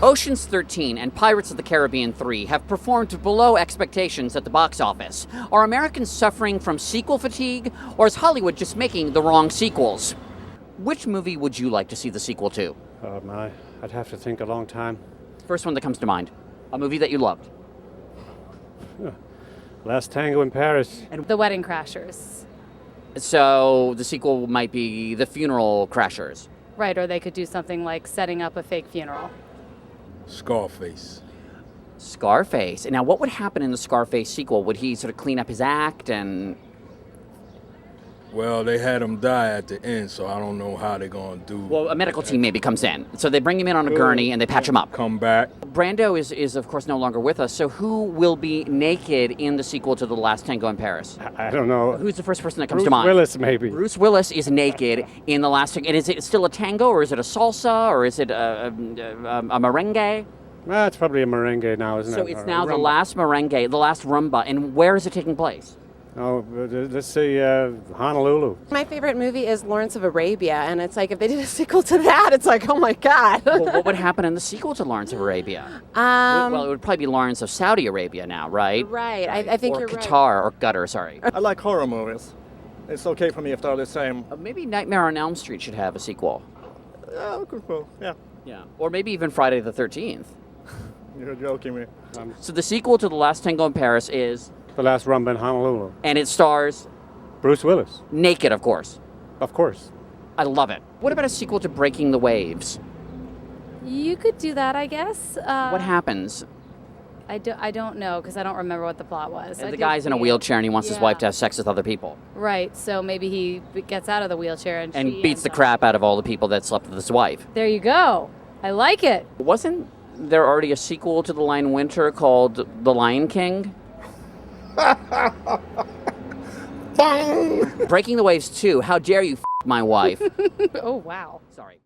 Ocean's 13 and Pirates of the Caribbean 3 have performed below expectations at the box office. Are Americans suffering from sequel fatigue, or is Hollywood just making the wrong sequels? Which movie would you like to see the sequel to? Oh my, I'd have to think a long time. First one that comes to mind. A movie that you loved. Last Tango in Paris. And The Wedding Crashers. so the sequel might be The Funeral Crashers. Right, or they could do something like setting up a fake funeral. Scarface. Scarface. And now what would happen in the Scarface sequel? Would he sort of clean up his act and... Well, they had him die at the end, so I don't know how they're going to do. Well, a medical team maybe comes in. So they bring him in on a gurney and they patch him up. Come back. Brando is of course no longer with us, so who will be naked in the sequel to The Last Tango in Paris? I don't know. Who's the first person that comes Bruce to mind? Willis, maybe. Bruce Willis is naked in The Last Tango. And is it still a tango, or is it a salsa, or is it a merengue? Well, it's probably a merengue now, isn't it? So it's Or now the rumba. last merengue, the last rumba. And where is it taking place? Oh, let's see, Honolulu. My favorite movie is Lawrence of Arabia, and it's like if they did a sequel to that, it's like, oh my God. Well, what would happen in the sequel to Lawrence of Arabia? Well, it would probably be Lawrence of Saudi Arabia now, right? Right, I think or you're Qatar, or Qatar, sorry. I like horror movies. It's okay for me if they're the same. Maybe Nightmare on Elm Street should have a sequel. Cool. Yeah, Yeah. Or maybe even Friday the 13th. you're joking me. So the sequel to The Last Tango in Paris is, The Last Rumba in Honolulu. and it stars Bruce Willis, naked, of course. of course. I love it. What about a sequel to Breaking the Waves? You could do that, I guess. What happens? I don't know, because I don't remember what the plot was. The guy's in a wheelchair and he wants his wife to have sex with other people. Right, so maybe he gets out of the wheelchair and And she beats the ends up- crap out of all the people that slept with his wife. There you go. I like it. Wasn't there already a sequel to The Lion Winter called The Lion King? Breaking the Waves 2, how dare you f*** my wife? Oh, wow. Sorry.